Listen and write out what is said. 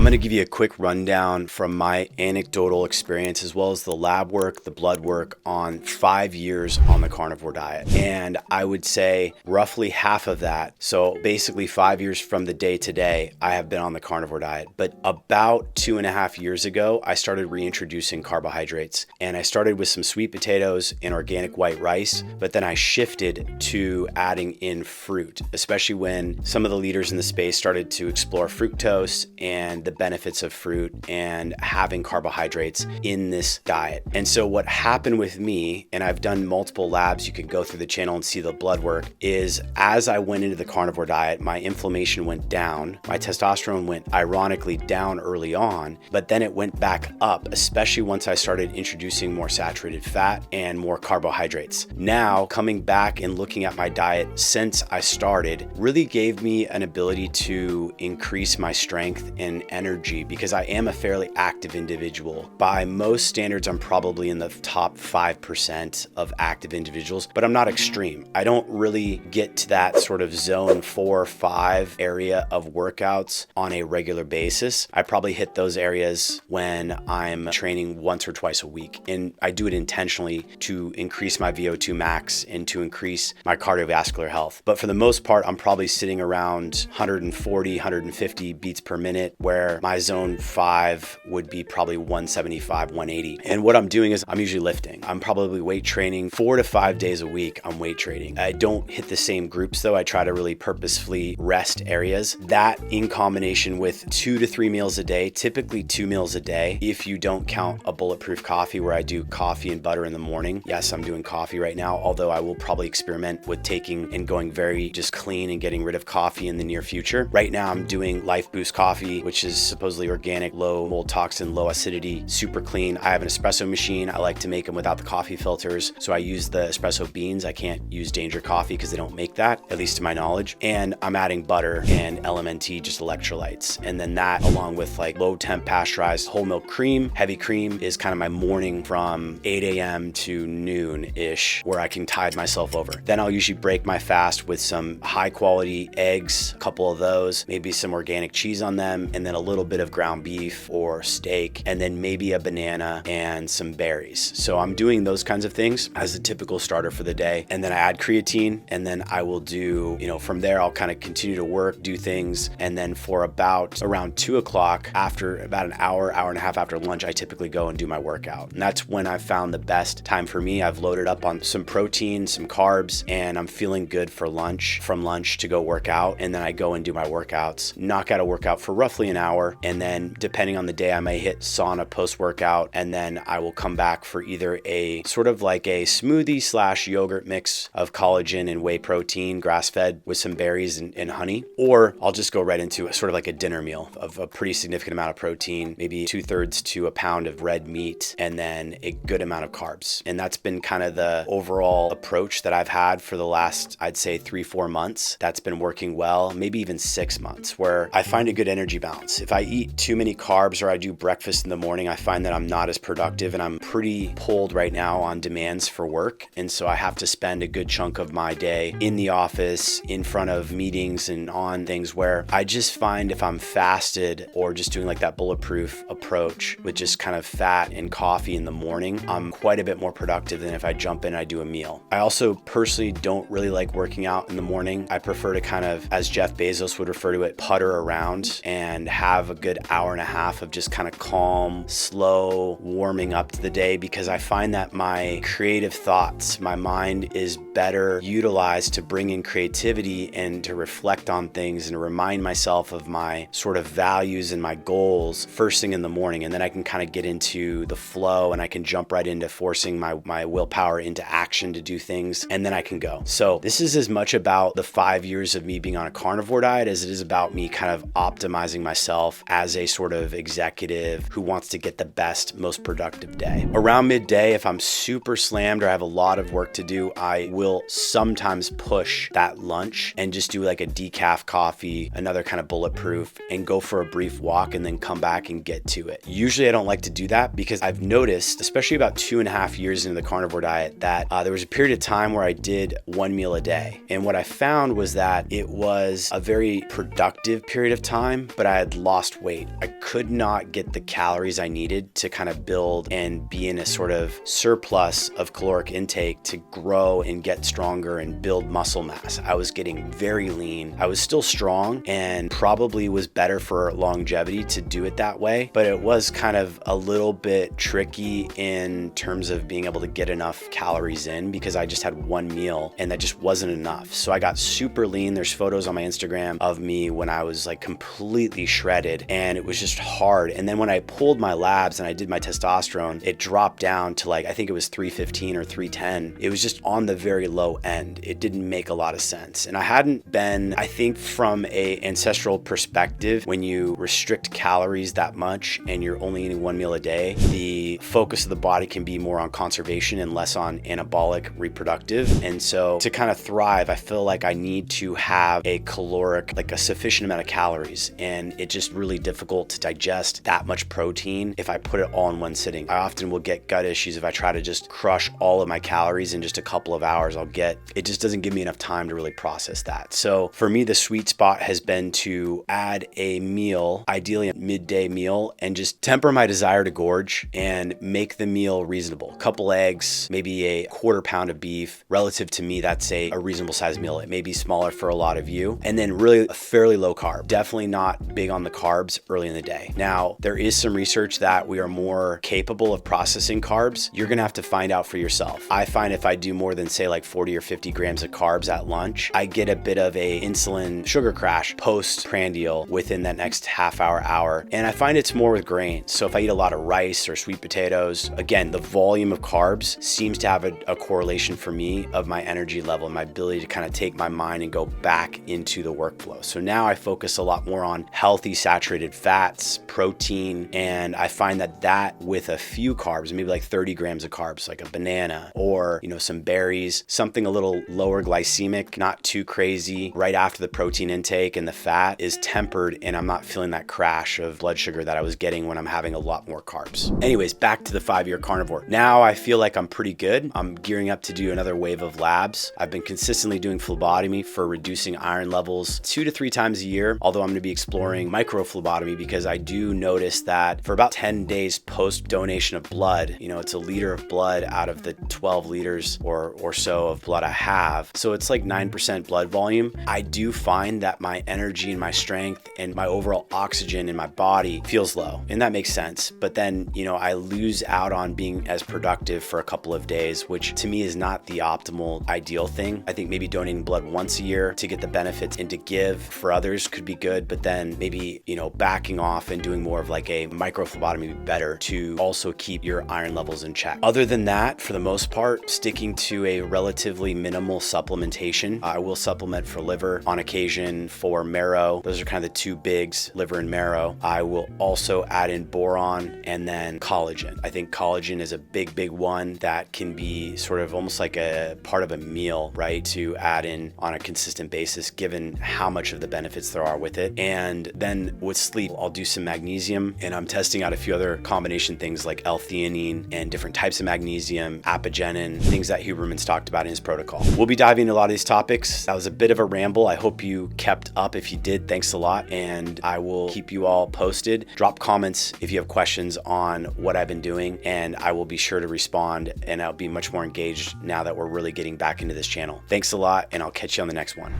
going to give you a quick rundown from my anecdotal experience as well as the lab work, the blood work on 5 years on the carnivore diet. And I would say roughly half of that, so basically 5 years from the day today, I have been on the carnivore diet. But about 2.5 years ago, I started reintroducing carbohydrates. And I started with some sweet potatoes and organic white rice, but then I shifted to adding in fruit, especially when some of the leaders in the space started to explore fructose and the benefits of fruit and having carbohydrates in this diet. And so what happened with me, and I've done multiple labs, you can go through the channel and see the blood work, is as I went into the carnivore diet, my inflammation went down, my testosterone went ironically down early on, but then it went back up, especially once I started introducing more saturated fat and more carbohydrates. Now, coming back and looking at my diet since I started really gave me an ability to increase my strength and energy because I am a fairly active individual. By most standards, I'm probably in the top 5% of active individuals, but I'm not extreme. I don't really get to that sort of zone 4 or 5 area of workouts on a regular basis. I probably hit those areas when I'm training once or twice a week. And I do it intentionally to increase my VO2 max and to increase my cardiovascular health. But for the most part, I'm probably sitting around 140, 150 beats per minute, where my zone 5 would be probably 175, 180. And what I'm doing is I'm usually lifting. I'm probably weight training 4 to 5 days a week. I'm weight training. I don't hit the same groups though. I try to really purposefully rest areas. That in combination with 2 to 3 meals a day, typically 2 meals a day, if you don't count a bulletproof coffee where I do coffee and butter in the morning. Yes, I'm doing coffee right now, although I will probably experiment with taking and going very just clean and getting rid of coffee in the near future. Right now I'm doing Life Boost coffee, which is supposedly organic, low mold toxin, low acidity, super clean. I have an espresso machine. I like to make them without the coffee filters. So I use the espresso beans. I can't use Danger Coffee because they don't make that, at least to my knowledge. And I'm adding butter and LMNT, just electrolytes. And then that along with like low temp pasteurized whole milk cream, heavy cream is kind of my morning from 8 a.m. to noon-ish where I can tide myself over. Then I'll usually break my fast with some high quality eggs, a couple of those, maybe some organic cheese on them, and then a little bit of ground beef or steak, and then maybe a banana and some berries. So I'm doing those kinds of things as a typical starter for the day. And then I add creatine, and then I will do, from there, I'll kind of continue to work, do things. And then for about around 2 o'clock, after about an hour, hour and a half after lunch, I typically go and do my workout. And that's when I've found the best time for me. I've loaded up on some protein, some carbs, and I'm feeling good for lunch, from lunch to go work out. And then I go and do my workouts, knock out a workout for roughly an hour. And then depending on the day, I may hit sauna post-workout. And then I will come back for either a sort of like a smoothie / yogurt mix of collagen and whey protein, grass-fed with some berries and honey. Or I'll just go right into sort of like a dinner meal of a pretty significant amount of protein, maybe 2/3 to a pound of red meat, and then a good amount of carbs. And that's been kind of the overall approach that I've had for the last, I'd say 3-4 months. That's been working well, maybe even 6 months, where I find a good energy balance. If I eat too many carbs or I do breakfast in the morning, I find that I'm not as productive, and I'm pretty pulled right now on demands for work. And so I have to spend a good chunk of my day in the office, in front of meetings and on things where I just find if I'm fasted or just doing like that bulletproof approach with just kind of fat and coffee in the morning, I'm quite a bit more productive than if I jump in and I do a meal. I also personally don't really like working out in the morning. I prefer to kind of, as Jeff Bezos would refer to it, putter around and have a good hour and a half of just kind of calm, slow warming up to the day, because I find that my creative thoughts, my mind is better utilized to bring in creativity and to reflect on things and remind myself of my sort of values and my goals first thing in the morning. And then I can kind of get into the flow and I can jump right into forcing my willpower into action to do things, and then I can go. So this is as much about the 5 years of me being on a carnivore diet as it is about me kind of optimizing myself as a sort of executive who wants to get the best, most productive day. Around midday, if I'm super slammed or I have a lot of work to do, I will sometimes push that lunch and just do like a decaf coffee, another kind of bulletproof, and go for a brief walk and then come back and get to it. Usually I don't like to do that because I've noticed, especially about 2.5 years into the carnivore diet, that there was a period of time where I did 1 meal a day. And what I found was that it was a very productive period of time, but I had lost weight. I could not get the calories I needed to kind of build and be in a sort of surplus of caloric intake to grow and get stronger and build muscle mass. I was getting very lean. I was still strong and probably was better for longevity to do it that way, but it was kind of a little bit tricky in terms of being able to get enough calories in because I just had one meal and that just wasn't enough. So I got super lean. There's photos on my Instagram of me when I was like completely shredded, and it was just hard. And then when I pulled my labs and I did my testosterone, it dropped down to like, I think it was 315 or 310. It was just on the very low end. It didn't make a lot of sense. And I hadn't been, I think from a ancestral perspective, when you restrict calories that much and you're only eating one meal a day, the focus of the body can be more on conservation and less on anabolic reproductive. And so to kind of thrive, I feel like I need to have a caloric, like a sufficient amount of calories. And it's just really difficult to digest that much protein if I put it all in one sitting. I often will get gut issues if I try to just crush all of my calories in just a couple of hours. It just doesn't give me enough time to really process that. So for me, the sweet spot has been to add a meal, ideally a midday meal, and just temper my desire to gorge and make the meal reasonable. A couple eggs, maybe a quarter pound of beef. Relative to me, that's a reasonable size meal. It may be smaller for a lot of you. And then really a fairly low carb. Definitely not big on the carbs early in the day. Now, there is some research that we are more capable of processing carbs. You're gonna have to find out for yourself. I find if I do more than say like 40 or 50 grams of carbs at lunch, I get a bit of a insulin sugar crash post-prandial within that next half hour. And I find it's more with grains. So if I eat a lot of rice or sweet potatoes, again, the volume of carbs seems to have a correlation for me of my energy level and my ability to kind of take my mind and go back into the workflow. So now I focus a lot more on healthy saturated fats, protein, and I find that with a few carbs, maybe like 30 grams of carbs, like a banana or, some berries, something a little lower glycemic, not too crazy, right after the protein intake and the fat is tempered, and I'm not feeling that crash of blood sugar that I was getting when I'm having a lot more carbs. Anyways, back to the 5-year carnivore. Now I feel like I'm pretty good. I'm gearing up to do another wave of labs. I've been consistently doing phlebotomy for reducing iron levels 2 to 3 times a year, although I'm going to be exploring microphlebotomy because I do notice that for about 10 days post donation of blood, it's a liter of blood out of the 12 liters or so of blood I have. So it's like 9% blood volume. I do find that my energy and my strength and my overall oxygen in my body feels low. And that makes sense. But then, I lose out on being as productive for a couple of days, which to me is not the optimal ideal thing. I think maybe donating blood once a year to get the benefits and to give for others could be good, but then maybe, backing off and doing more of like a microphlebotomy would be better to also keep your iron levels in check. Other than that, for the most part, sticking to a relatively minimal supplementation. I will supplement for liver on occasion, for marrow. Those are kind of the two bigs, liver and marrow. I will also add in boron and then collagen. I think collagen is a big one that can be sort of almost like a part of a meal, right? To add in on a consistent basis, given how much of the benefits there are with it. And then with sleep, I'll do some magnesium, and I'm testing out a few other combination things like L-theanine and different types of magnesium, apigenin, things that Huberman's talked about in his protocol. We'll be diving into a lot of these topics. That was a bit of a ramble. I hope you kept up. If you did, thanks a lot. And I will keep you all posted. Drop comments if you have questions on what I've been doing, and I will be sure to respond, and I'll be much more engaged now that we're really getting back into this channel. Thanks a lot, and I'll catch you on the next one.